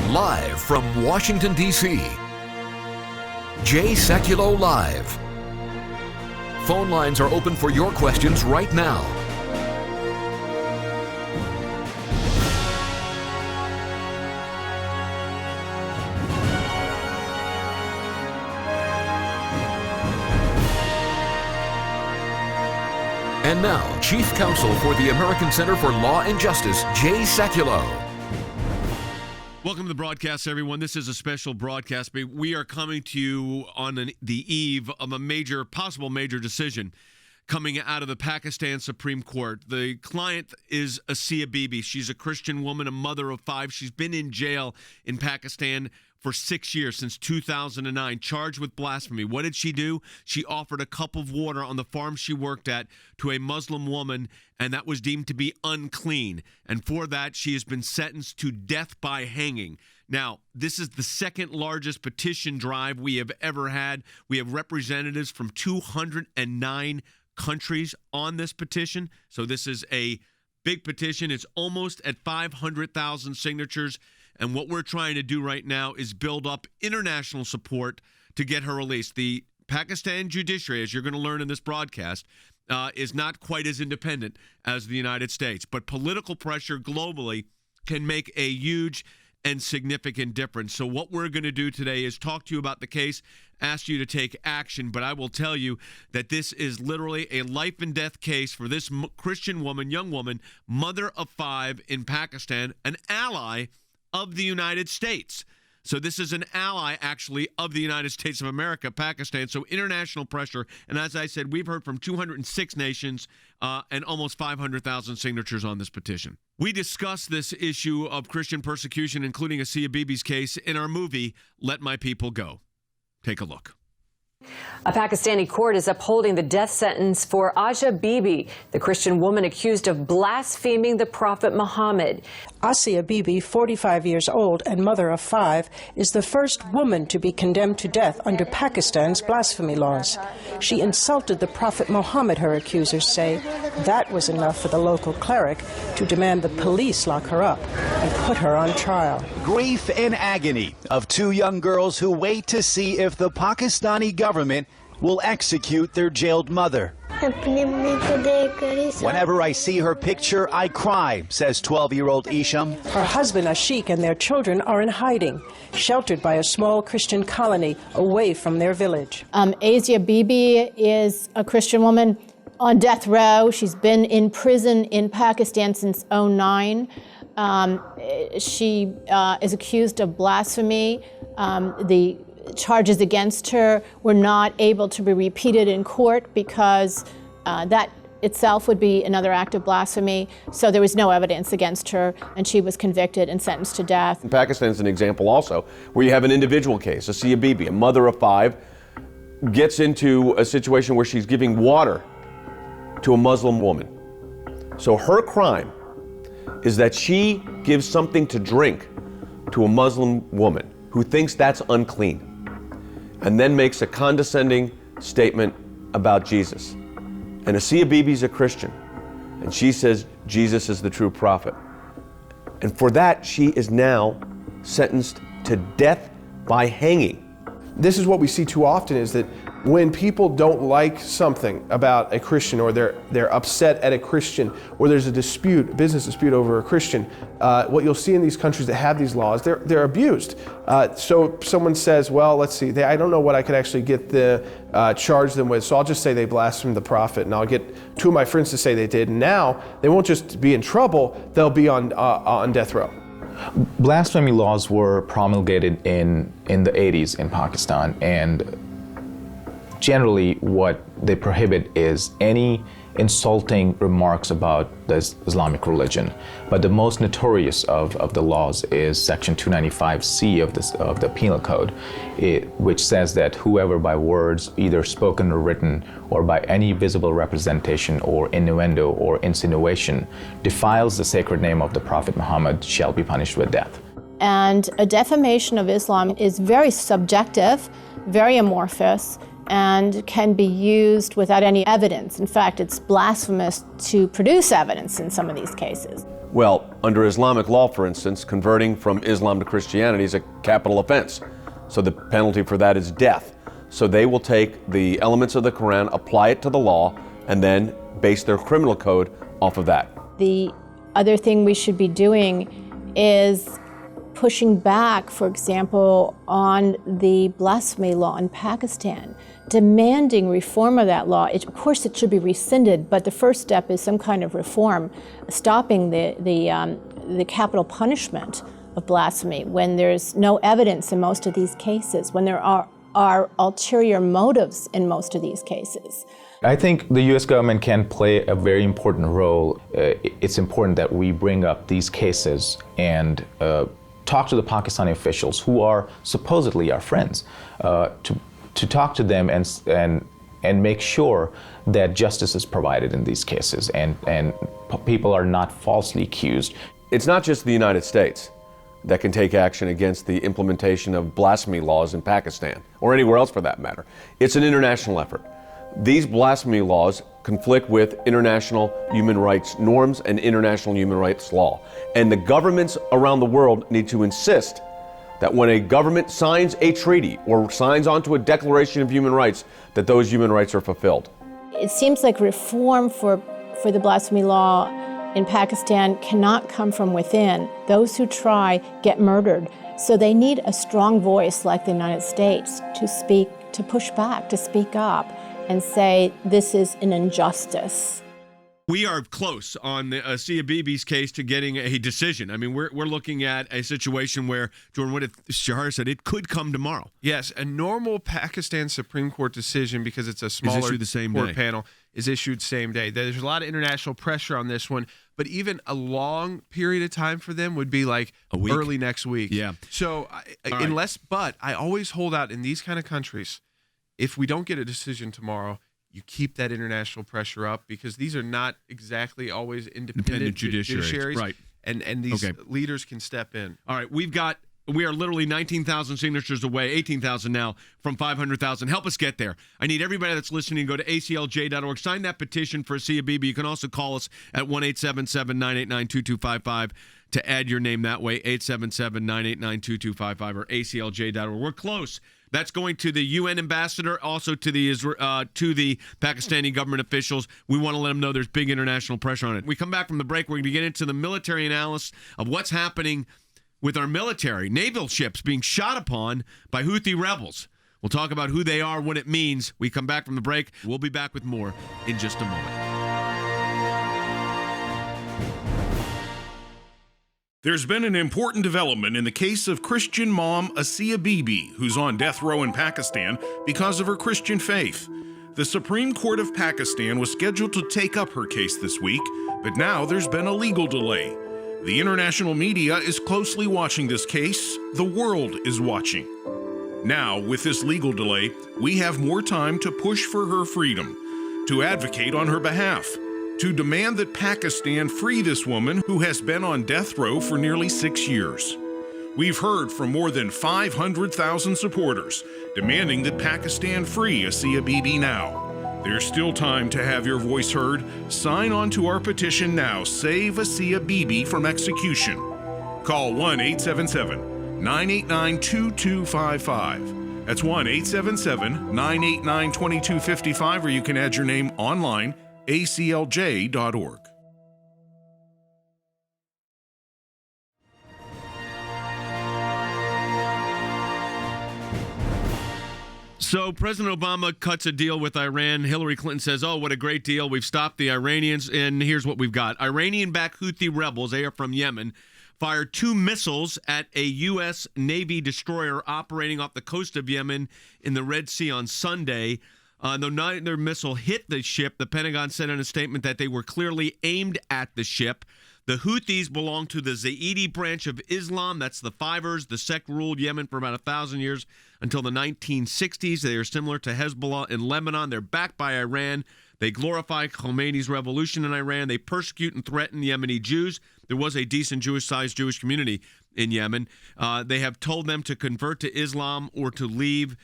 Live from Washington, D.C., Sekulow Live. Phone lines are open for your questions right now. And now, Chief Counsel for the American Center for Law and Justice, Sekulow. Welcome to the broadcast, everyone. This is a special broadcast. We are coming to you on the eve of a possible major decision coming out of the Pakistan Supreme Court. The client is Asia Bibi. She's a Christian woman, a mother of 5. She's been in jail in Pakistan for 6 years, since 2009, charged with blasphemy. What did she do? She offered a cup of water on the farm she worked at to a Muslim woman, and that was deemed to be unclean. And for that, she has been sentenced to death by hanging. Now, this is the second largest petition drive we have ever had. We have representatives from 209 countries on this petition. So this is a big petition. It's almost at 500,000 signatures. And what we're trying to do right now is build up international support to get her released. The Pakistan judiciary, as you're going to learn in this broadcast, is not quite as independent as the United States. But political pressure globally can make a huge and significant difference. So what we're going to do today is talk to you about the case, ask you to take action. But I will tell you that this is literally a life and death case for this Christian woman, young woman, mother of 5 in Pakistan, an ally of the United States. So this is an ally, actually, of the United States of America, Pakistan. So international pressure. And as I said, we've heard from 206 nations and almost 500,000 signatures on this petition. We discussed this issue of Christian persecution, including Asia Bibi's case, in our movie, Let My People Go. Take a look. A Pakistani court is upholding the death sentence for Asia Bibi, the Christian woman accused of blaspheming the Prophet Muhammad. Asia Bibi, 45 years old and mother of 5, is the first woman to be condemned to death under Pakistan's blasphemy laws. She insulted the Prophet Muhammad, her accusers say. That was enough for the local cleric to demand the police lock her up and put her on trial. Grief and agony of 2 young girls who wait to see if the Pakistani government will execute their jailed mother. Whenever I see her picture, I cry, says 12-year-old Isham. Her husband Ashik and their children are in hiding, sheltered by a small Christian colony away from their village. Asia Bibi is a Christian woman on death row. She's been in prison in Pakistan since 2009. She is accused of blasphemy. The charges against her were not able to be repeated in court because that itself would be another act of blasphemy. So there was no evidence against her, and she was convicted and sentenced to death. Pakistan is an example also where you have an individual case. Asia Bibi, a mother of 5, gets into a situation where she's giving water to a Muslim woman. So her crime is that she gives something to drink to a Muslim woman who thinks that's unclean, and then makes a condescending statement about Jesus. And Asia Bibi's a Christian, and she says Jesus is the true prophet. And for that, she is now sentenced to death by hanging. This is what we see too often, is that when people don't like something about a Christian, or they're upset at a Christian, or there's a business dispute over a Christian, what you'll see in these countries that have these laws, they're abused. So someone says, well, let's see, I don't know what I could actually charge them with, so I'll just say they blasphemed the prophet, and I'll get 2 of my friends to say they did. And now they won't just be in trouble, they'll be on death row. Blasphemy laws were promulgated in the 80s in Pakistan, and generally what they prohibit is any insulting remarks about the Islamic religion. But the most notorious of the laws is Section 295C of the Penal Code, which says that whoever by words, either spoken or written, or by any visible representation or innuendo or insinuation, defiles the sacred name of the Prophet Muhammad shall be punished with death. And a defamation of Islam is very subjective, very amorphous, and can be used without any evidence. In fact, it's blasphemous to produce evidence in some of these cases. Well, under Islamic law, for instance, converting from Islam to Christianity is a capital offense. So the penalty for that is death. So they will take the elements of the Quran, apply it to the law, and then base their criminal code off of that. The other thing we should be doing is pushing back, for example, on the blasphemy law in Pakistan, demanding reform of that law. Of course, it should be rescinded, but the first step is some kind of reform, stopping the capital punishment of blasphemy when there's no evidence in most of these cases, when there are ulterior motives in most of these cases. I think the U.S. government can play a very important role. It's important that we bring up these cases and talk to the Pakistani officials who are supposedly our friends, to talk to them and make sure that justice is provided in these cases and people are not falsely accused. It's not just the United States that can take action against the implementation of blasphemy laws in Pakistan, or anywhere else for that matter. It's an international effort. These blasphemy laws conflict with international human rights norms and international human rights law. And the governments around the world need to insist that when a government signs a treaty or signs onto a declaration of human rights, that those human rights are fulfilled. It seems like reform for the blasphemy law in Pakistan cannot come from within. Those who try get murdered. So they need a strong voice like the United States to speak, to push back, to speak up and say this is an injustice. We are close on Asia Bibi's case to getting a decision. I mean, we're looking at a situation where, Jordan, what Shahar said, it could come tomorrow. Yes, a normal Pakistan Supreme Court decision, because it's a smaller the same court day. panel, is issued same day. There's a lot of international pressure on this one, but even a long period of time for them would be like a week? Early next week. Yeah. So but I always hold out in these kind of countries, if we don't get a decision tomorrow, you keep that international pressure up, because these are not exactly always independent judiciaries. Right. And these leaders can step in. All right, we are literally 19,000 signatures away, 18,000 now, from 500,000. Help us get there. I need everybody that's listening to go to aclj.org. Sign that petition for Asia Bibi. You can also call us at 1-877-989-2255 to add your name that way, 877-989-2255 or aclj.org. We're close. That's going to the UN ambassador, also to the Pakistani government officials. We want to let them know there's big international pressure on it. We come back from the break. We're going to get into the military analysis of what's happening with our military. Naval ships being shot upon by Houthi rebels. We'll talk about who they are, what it means. We come back from the break. We'll be back with more in just a moment. There's been an important development in the case of Christian mom Asia Bibi, who's on death row in Pakistan because of her Christian faith. The Supreme Court of Pakistan was scheduled to take up her case this week, but now there's been a legal delay. The international media is closely watching this case. The world is watching. Now, with this legal delay, we have more time to push for her freedom, to advocate on her behalf, to demand that Pakistan free this woman who has been on death row for nearly 6 years. We've heard from more than 500,000 supporters demanding that Pakistan free Asia Bibi now. There's still time to have your voice heard. Sign on to our petition now. Save Asia Bibi from execution. Call 1-877-989-2255. That's 1-877-989-2255, or you can add your name online, aclj.org. So President Obama cuts a deal with Iran. Hillary Clinton says, oh, what a great deal. We've stopped the Iranians. And here's what we've got. Iranian-backed Houthi rebels, they are from Yemen, fired 2 missiles at a U.S. Navy destroyer operating off the coast of Yemen in the Red Sea on Sunday. Though neither missile hit the ship, the Pentagon said in a statement that they were clearly aimed at the ship. The Houthis belong to the Zaidi branch of Islam. That's the Fivers. The sect ruled Yemen for about 1,000 years until the 1960s. They are similar to Hezbollah in Lebanon. They're backed by Iran. They glorify Khomeini's revolution in Iran. They persecute and threaten Yemeni Jews. There was a decent Jewish-sized Jewish community in Yemen. They have told them to convert to Islam or to leave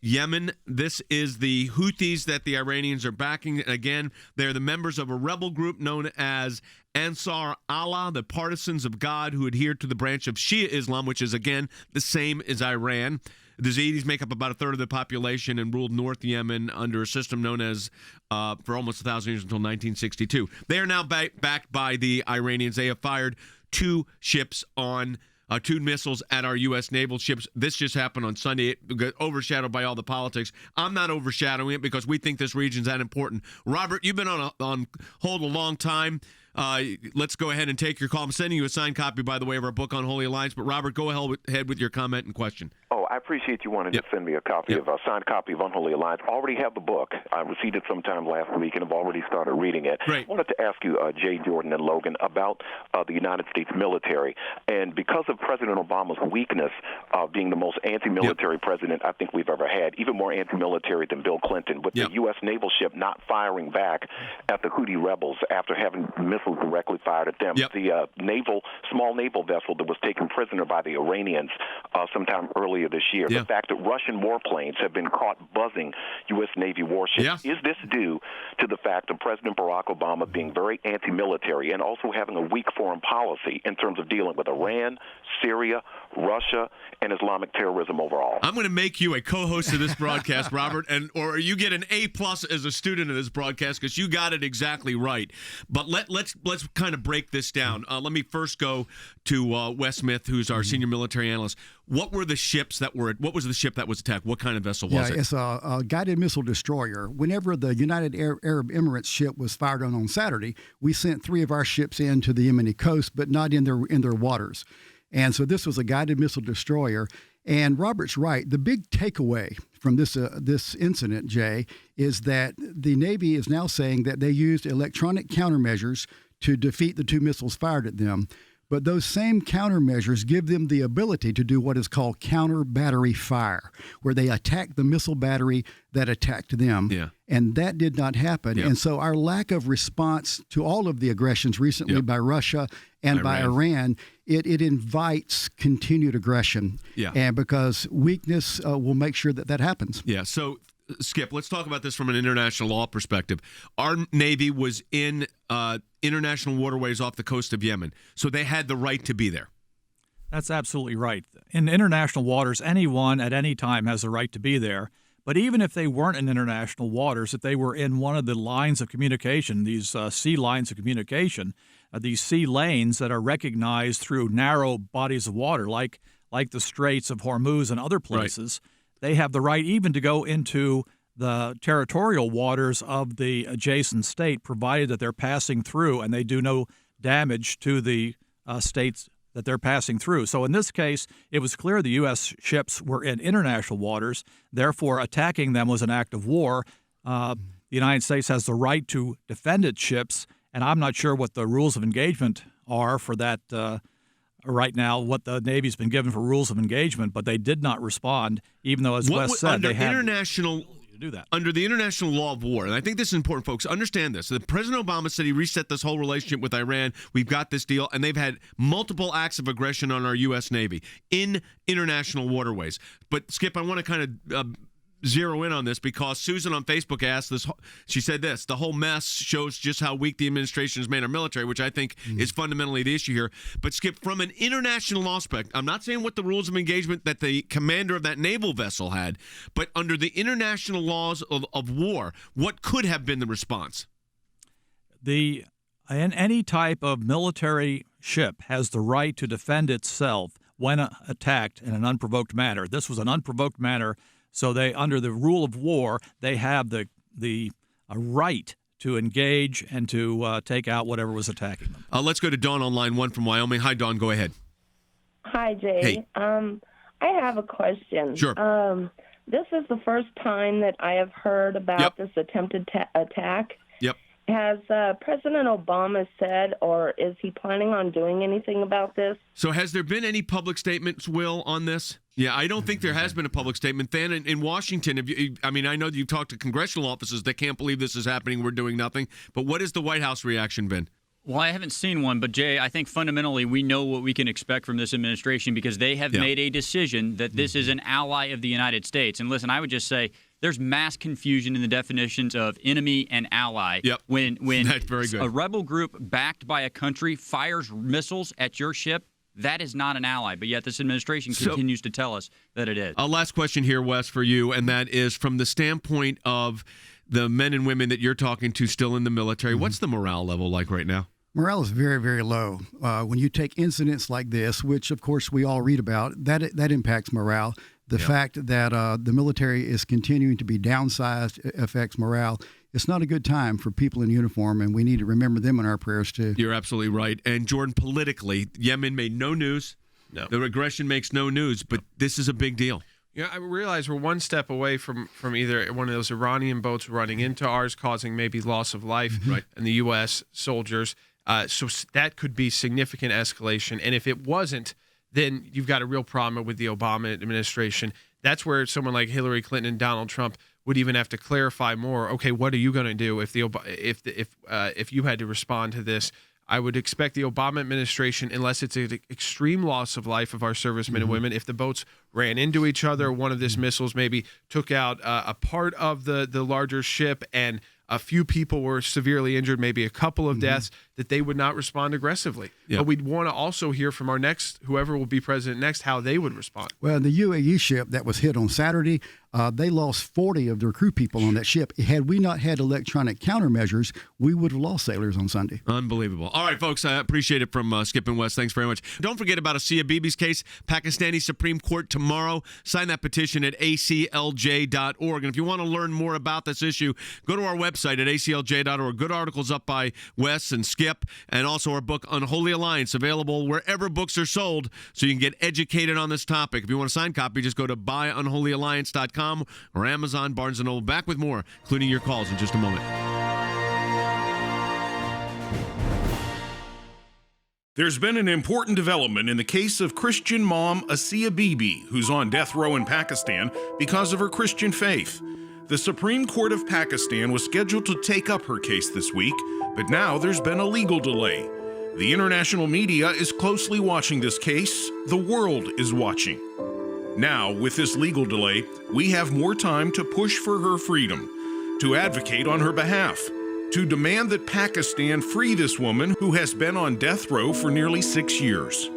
Yemen. This is the Houthis that the Iranians are backing. Again, they're the members of a rebel group known as Ansar Allah, the partisans of God who adhere to the branch of Shia Islam, which is, again, the same as Iran. The Zaydis make up about a third of the population and ruled North Yemen under a system known as, for almost 1,000 years until 1962. They are now backed by the Iranians. They have fired 2 ships on 2 missiles at our U.S. naval ships. This just happened on Sunday. It got overshadowed by all the politics. I'm not overshadowing it because we think this region's that important. Robert, you've been on hold a long time. Let's go ahead and take your call. I'm sending you a signed copy, by the way, of our book on Holy Alliance. But Robert, go ahead with your comment and question. Oh, I appreciate you wanting to send me a copy of a signed copy of Unholy Alliance. I already have the book. I received it sometime last week and have already started reading it. Great. I wanted to ask you, Jay, Jordan, and Logan, about the United States military. And because of President Obama's weakness of being the most anti-military president I think we've ever had, even more anti-military than Bill Clinton, with the U.S. naval ship not firing back at the Houthi rebels after having missiles directly fired at them. The small naval vessel that was taken prisoner by the Iranians sometime earlier this year. The fact that Russian warplanes have been caught buzzing U.S. Navy warships. Is this due to the fact of President Barack Obama being very anti-military and also having a weak foreign policy in terms of dealing with Iran, Syria, Russia, and Islamic terrorism overall? I'm going to make you a co-host of this broadcast, Robert, or you get an A+ as a student of this broadcast because you got it exactly right. But let's kind of break this down. Let me first go to Wes Smith, who's our senior military analyst. What were the ships that were? What was the ship that was attacked? What kind of vessel was it? It's a guided missile destroyer. Whenever the United Arab Emirates ship was fired on Saturday, we sent 3 of our ships into the Yemeni coast, but not in their waters. And so this was a guided missile destroyer. And Robert's right. The big takeaway from this incident, Jay, is that the Navy is now saying that they used electronic countermeasures to defeat the 2 missiles fired at them. But those same countermeasures give them the ability to do what is called counter battery fire, where they attack the missile battery that attacked them. And that did not happen. And so our lack of response to all of the aggressions recently by Russia and by Iran, it invites continued aggression. And because weakness will make sure that happens. So Skip, let's talk about this from an international law perspective. Our Navy was in international waterways off the coast of Yemen, so they had the right to be there. That's absolutely right. In international waters, anyone at any time has the right to be there. But even if they weren't in international waters, if they were in one of the lines of communication, these sea lines of communication, these sea lanes that are recognized through narrow bodies of water, like the Straits of Hormuz and other places, they have the right even to go into the territorial waters of the adjacent state, provided that they're passing through and they do no damage to the states that they're passing through. So in this case, it was clear the U.S. ships were in international waters. Therefore, attacking them was an act of war. The United States has the right to defend its ships, and I'm not sure what the rules of engagement are for that right now, what the Navy's been given for rules of engagement, but they did not respond, even though, as Wes said, they had to do that. Under the international law of war, and I think this is important, folks, understand this. So President Obama said he reset this whole relationship with Iran. We've got this deal, and they've had multiple acts of aggression on our U.S. Navy in international waterways. But, Skip, I want to kind of zero in on this because Susan on Facebook asked this. She said this: the whole mess shows just how weak the administration has made our military, which I think is fundamentally the issue here. But Skip, from an international law aspect, I'm not saying what the rules of engagement that the commander of that naval vessel had, but under the international laws of war, what could have been the response? Any type of military ship has the right to defend itself when attacked in an unprovoked manner. This was an unprovoked manner. So they, under the rule of war, they have the right to engage and to take out whatever was attacking them. Let's go to Dawn on line 1 from Wyoming. Hi, Dawn. Go ahead. Hi, Jay. Hey. I have a question. Sure. This is the first time that I have heard about this attempted attack. Has President Obama said, or is he planning on doing anything about this? So has there been any public statements, Will, on this? Yeah, I don't think there has been a public statement. Then in Washington, I know that you've talked to congressional offices that can't believe this is happening. We're doing nothing. But what has the White House reaction been? Well, I haven't seen one, but Jay, I think fundamentally we know what we can expect from this administration because they have made a decision that this is an ally of the United States. And listen, I would just say there's mass confusion in the definitions of enemy and ally. When That's very good. A rebel group backed by a country fires missiles at your ship, that is not an ally. But yet this administration continues to tell us that it is. A last question here, Wes, for you, and that is from the standpoint of the men and women that you're talking to still in the military, what's the morale level like right now? Morale is very, very low. When you take incidents like this, which of course we all read about, that impacts morale. The fact that the military is continuing to be downsized affects morale. It's not a good time for people in uniform, and we need to remember them in our prayers too. You're absolutely right. And Jordan, politically, Yemen made no news. No. The aggression makes no news, but this is a big deal. Yeah, I realize we're one step away from either one of those Iranian boats running into ours, causing maybe loss of life, and the U.S. soldiers. So that could be significant escalation. And if it wasn't, then you've got a real problem with the Obama administration. That's where someone like Hillary Clinton and Donald Trump would even have to clarify more. Okay, what are you going to do if you had to respond to this? I would expect the Obama administration, unless it's an extreme loss of life of our servicemen and women, if the boats ran into each other, one of these missiles maybe took out a part of the larger ship and a few people were severely injured, maybe a couple of deaths, that they would not respond aggressively. But we'd want to also hear from our next, whoever will be president next, how they would respond. Well, the UAE ship that was hit on Saturday, they lost 40 of their crew people on that ship. Had we not had electronic countermeasures, we would have lost sailors on Sunday. Unbelievable. All right, folks, I appreciate it from Skip and Wes. Thanks very much. Don't forget about Asia Bibi's case, Pakistani Supreme Court tomorrow. Sign that petition at aclj.org. And if you want to learn more about this issue, go to our website at aclj.org. Good articles up by Wes and Skip, and also our book, Unholy Alliance, available wherever books are sold so you can get educated on this topic. If you want a signed copy, just go to buyunholyalliance.com or Amazon, Barnes & Noble. Back with more, including your calls in just a moment. There's been an important development in the case of Christian mom Asia Bibi, who's on death row in Pakistan because of her Christian faith. The Supreme Court of Pakistan was scheduled to take up her case this week, but now there's been a legal delay. The international media is closely watching this case. The world is watching. Now, with this legal delay, we have more time to push for her freedom, to advocate on her behalf, to demand that Pakistan free this woman who has been on death row for nearly 6 years.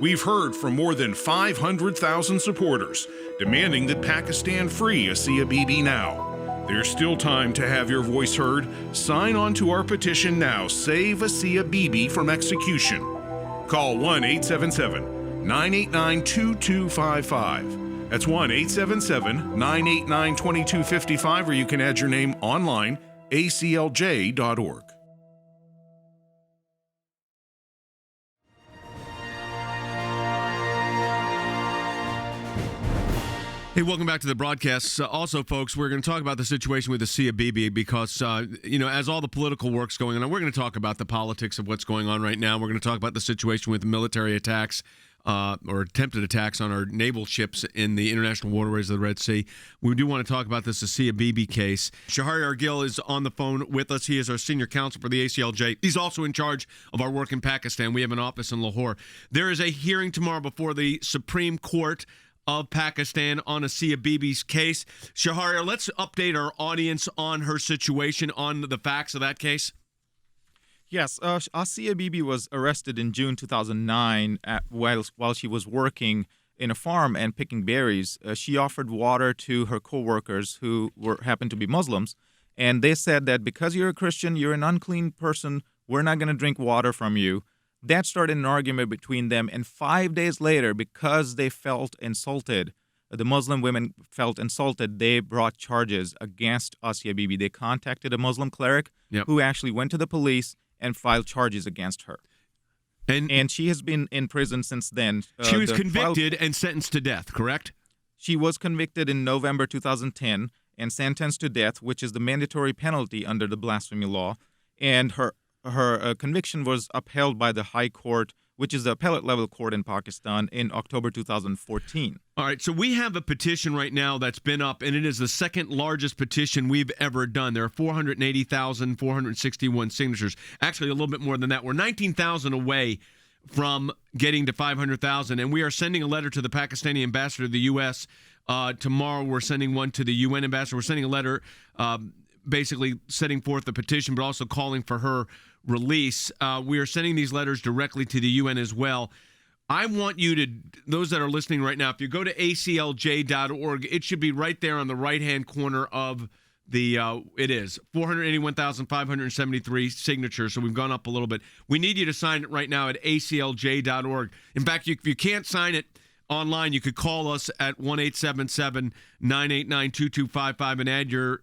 We've heard from more than 500,000 supporters demanding that Pakistan free Asia Bibi now. There's still time to have your voice heard. Sign on to our petition now. Save Asia Bibi from execution. Call 1-877-989-2255. That's 1-877-989-2255, or you can add your name online, aclj.org. Hey, welcome back to the broadcast. Also, folks, we're going to talk about the situation with Asia Bibi because, as all the political work's going on, we're going to talk about the politics of what's going on right now. We're going to talk about the situation with military attacks or attempted attacks on our naval ships in the international waterways of the Red Sea. We do want to talk about this Asia Bibi case. Shahari Argil is on the phone with us. He is our senior counsel for the ACLJ. He's also in charge of our work in Pakistan. We have an office in Lahore. There is a hearing tomorrow before the Supreme Court of Pakistan on Asia Bibi's case. Shahari, let's update our audience on her situation, on the facts of that case. Yes, Asia Bibi was arrested in June 2009 while she was working in a farm and picking berries. She offered water to her co-workers who happened to be Muslims, and they said that because you're a Christian, you're an unclean person, we're not going to drink water from you. That started an argument between them, and 5 days later, because they felt insulted, the Muslim women felt insulted, they brought charges against Asia Bibi. They contacted a Muslim cleric who actually went to the police and filed charges against her. And she has been in prison since then. She was convicted and sentenced to death, correct? She was convicted in November 2010 and sentenced to death, which is the mandatory penalty under the blasphemy law. And her conviction was upheld by the High Court which is the appellate level court in Pakistan, in October 2014. All right, so we have a petition right now that's been up, and it is the second largest petition we've ever done. There are 480,461 signatures. Actually, a little bit more than that. We're 19,000 away from getting to 500,000, and we are sending a letter to the Pakistani ambassador to the U.S. Tomorrow we're sending one to the UN ambassador. We're sending a letter basically setting forth the petition, but also calling for her release. We are sending these letters directly to the UN as well. I want you to, those that are listening right now, if you go to aclj.org, it should be right there on the right-hand corner of the, it is 481,573 signatures, so we've gone up a little bit. We need you to sign it right now at aclj.org. In fact, if you can't sign it online, you could call us at 1-877-989-2255 and add your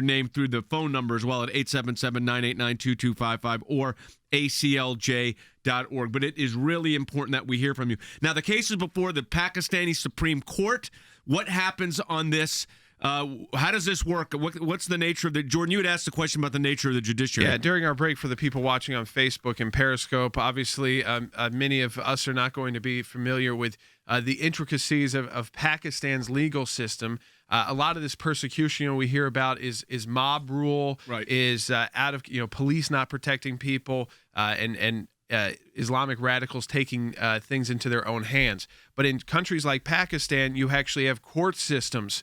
name through the phone number as well at 877-989-2255 or aclj.org. But it is really important that we hear from you. Now, the case is before the Pakistani Supreme Court. What happens on this? How does this work? What's the nature of the... Jordan, you had asked the question about the nature of the judiciary. Yeah, during our break, for the people watching on Facebook and Periscope, obviously many of us are not going to be familiar with the intricacies of Pakistan's legal system. A lot of this persecution, we hear about is mob rule, right, is out of police not protecting people, and Islamic radicals taking things into their own hands. But in countries like Pakistan, you actually have court systems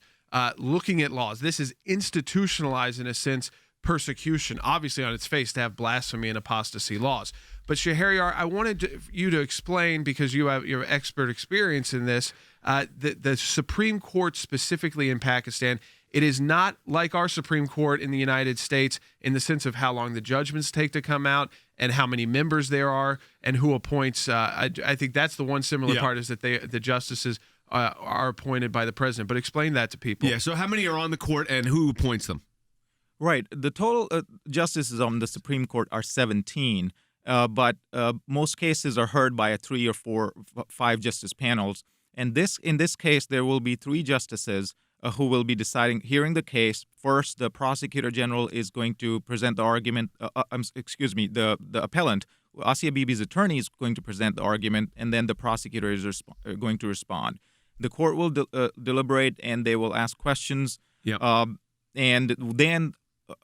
looking at laws. This is institutionalized, in a sense, persecution, obviously on its face, to have blasphemy and apostasy laws. But Shahryar, I wanted you to explain, because you have your expert experience in this, the Supreme Court specifically in Pakistan. It is not like our Supreme Court in the United States in the sense of how long the judgments take to come out and how many members there are and who appoints. I think that's the one similar part, is that the justices are appointed by the president. But explain that to people. Yeah, so how many are on the court and who appoints them? Right. The total justices on the Supreme Court are 17. But most cases are heard by a 3 or 4, 5 justice panels. And in this case, there will be 3 justices who will be hearing the case. First, the prosecutor general is going to present the argument. The appellant, Asia Bibi's attorney, is going to present the argument, and then the prosecutor is going to respond. The court will deliberate, and they will ask questions. Yeah. And then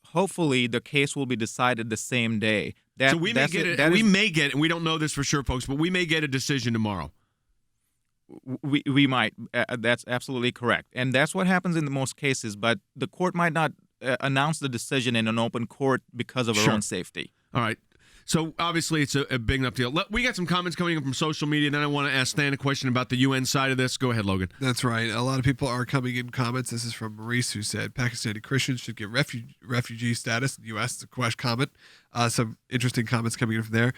hopefully the case will be decided the same day. So we may get it, and we don't know this for sure, folks, but we may get a decision tomorrow. We might. That's absolutely correct. And that's what happens in the most cases, but the court might not announce the decision in an open court because of our own safety. All right. So obviously it's a big enough deal. We got some comments coming in from social media. Then I want to ask Stan a question about the UN side of this. Go ahead, Logan. That's right. A lot of people are coming in comments. This is from Maurice, who said Pakistani Christians should get refugee status in the U.S. It's a comment. Some interesting comments coming in from there.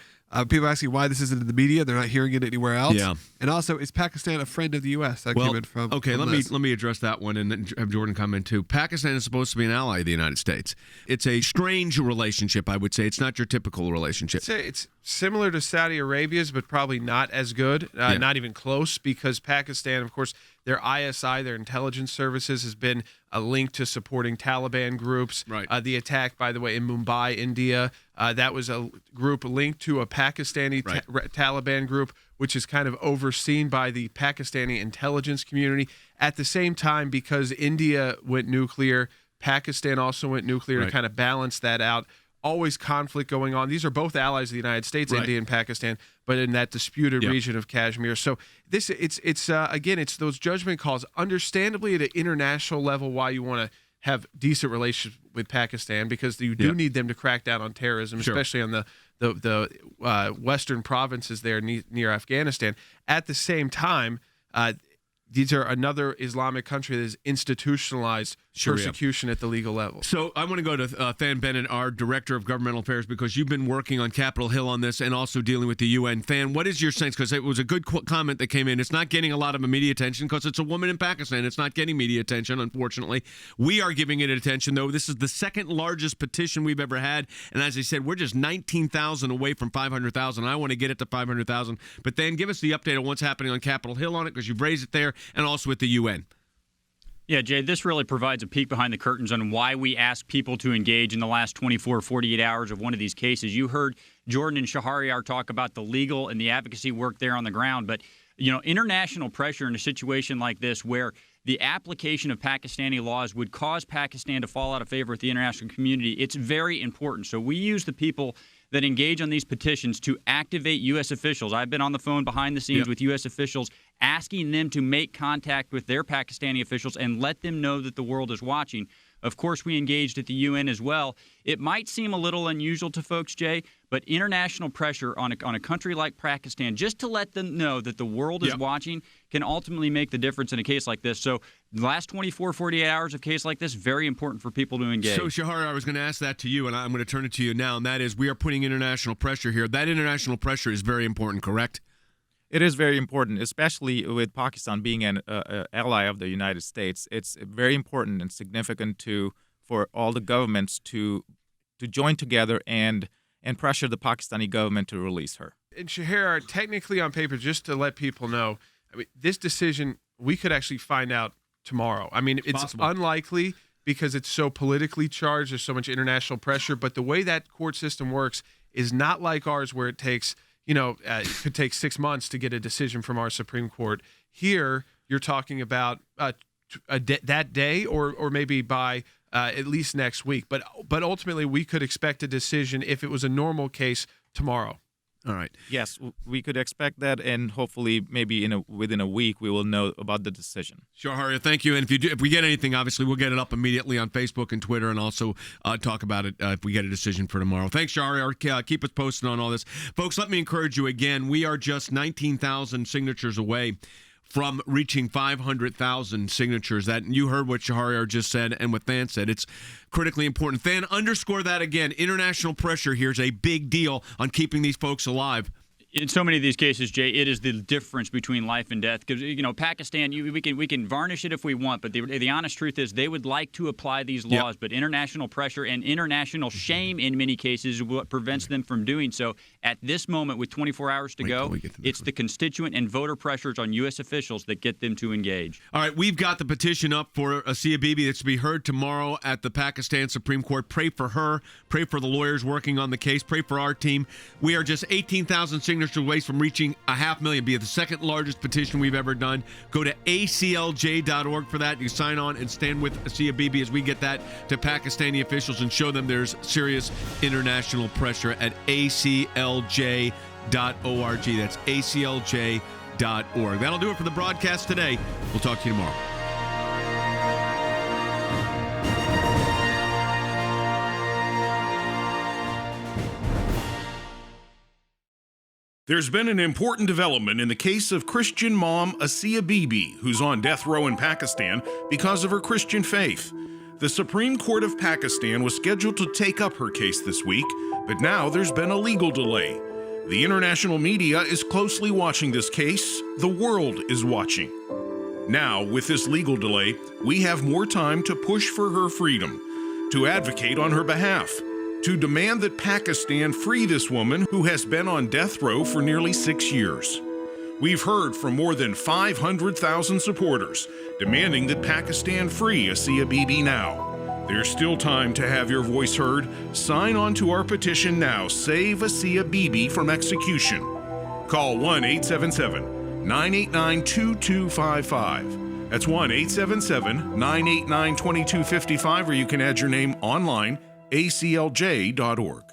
People asking why this isn't in the media. They're not hearing it anywhere else. Yeah. And also, is Pakistan a friend of the U.S.? That came in from let me address that one and then have Jordan comment too. Pakistan is supposed to be an ally of the United States. It's a strange relationship, I would say. It's not your typical relationship. It's similar to Saudi Arabia's, but probably not as good, not even close, because Pakistan, of course, their ISI, their intelligence services, has been a link to supporting Taliban groups. Right. The attack, by the way, in Mumbai, India, that was a group linked to a Pakistani Taliban group, which is kind of overseen by the Pakistani intelligence community. At the same time, because India went nuclear, Pakistan also went nuclear to kind of balance that out. Always conflict going on. These are both allies of the United States, India and Pakistan, but in that disputed region of Kashmir. So it's those judgment calls, understandably at an international level, why you want to have decent relations with Pakistan, because you do need them to crack down on terrorism, especially on the western provinces there near Afghanistan. At the same time, these are another Islamic country that has institutionalized persecution at the legal level. So I want to go to Than Bennett, our Director of Governmental Affairs, because you've been working on Capitol Hill on this and also dealing with the UN. Than, what is your sense? Because it was a good comment that came in. It's not getting a lot of media attention because it's a woman in Pakistan. It's not getting media attention, unfortunately. We are giving it attention, though. This is the second largest petition we've ever had. And as I said, we're just 19,000 away from 500,000. I want to get it to 500,000. But then give us the update on what's happening on Capitol Hill on it, because you've raised it there, and also with the UN. Yeah, Jay, this really provides a peek behind the curtains on why we ask people to engage in the last 24, 48 hours of one of these cases. You heard Jordan and Shahryar talk about the legal and the advocacy work there on the ground, but international pressure in a situation like this where the application of Pakistani laws would cause Pakistan to fall out of favor with the international community, it's very important. So we use the people that engage on these petitions to activate U.S. officials. I've been on the phone behind the scenes with U.S. officials asking them to make contact with their Pakistani officials and let them know that the world is watching. Of course, we engaged at the UN as well. It might seem a little unusual to folks, Jay, but international pressure on a country like Pakistan, just to let them know that the world is watching, can ultimately make the difference in a case like this. So the last 24, 48 hours of a case like this, very important for people to engage. So, Shahryar, I was going to ask that to you, and I'm going to turn it to you now, and that is we are putting international pressure here. That international pressure is very important, correct? It is very important, especially with Pakistan being an ally of the United States. It's very important and significant for all the governments to join together and pressure the Pakistani government to release her. And Shahryar, technically on paper, just to let people know, this decision we could actually find out tomorrow. It's unlikely because it's so politically charged. There's so much international pressure. But the way that court system works is not like ours, where it takes it could take 6 months to get a decision from our Supreme Court. Here, you're talking about that day or maybe by at least next week. But ultimately, we could expect a decision if it was a normal case tomorrow. All right. Yes, we could expect that, and hopefully maybe within a week we will know about the decision. Shahryar, thank you. And if we get anything, obviously we'll get it up immediately on Facebook and Twitter, and also talk about it if we get a decision for tomorrow. Thanks, Shahryar. Keep us posted on all this. Folks, let me encourage you again. We are just 19,000 signatures away from reaching 500,000 signatures. That you heard what Shahryar just said and what Than said. It's critically important. Than, underscore that again. International pressure here is a big deal on keeping these folks alive. In so many of these cases, Jay, it is the difference between life and death. Because Pakistan, we can varnish it if we want, but the honest truth is they would like to apply these laws, but international pressure and international shame in many cases is what prevents them from doing so. At this moment, with 24 hours to go, it's the constituent and voter pressures on U.S. officials that get them to engage. All right, we've got the petition up for Asia Bibi that's to be heard tomorrow at the Pakistan Supreme Court. Pray for her. Pray for the lawyers working on the case. Pray for our team. We are just 18,000 signatures away from reaching 500,000, be the second largest petition we've ever done. Go to aclj.org for that. You sign on and stand with Asia Bibi as we get that to Pakistani officials and show them there's serious international pressure at aclj.org. That's aclj.org. That'll do it for the broadcast today. We'll talk to you tomorrow. There's been an important development in the case of Christian mom Asia Bibi, who's on death row in Pakistan because of her Christian faith. The Supreme Court of Pakistan was scheduled to take up her case this week, but now there's been a legal delay. The international media is closely watching this case. The world is watching. Now, with this legal delay, we have more time to push for her freedom, to advocate on her behalf, to demand that Pakistan free this woman who has been on death row for nearly 6 years. We've heard from more than 500,000 supporters demanding that Pakistan free Asia Bibi now. There's still time to have your voice heard. Sign on to our petition now. Save Asia Bibi from execution. Call 1-877-989-2255. That's 1-877-989-2255, or you can add your name online, aclj.org.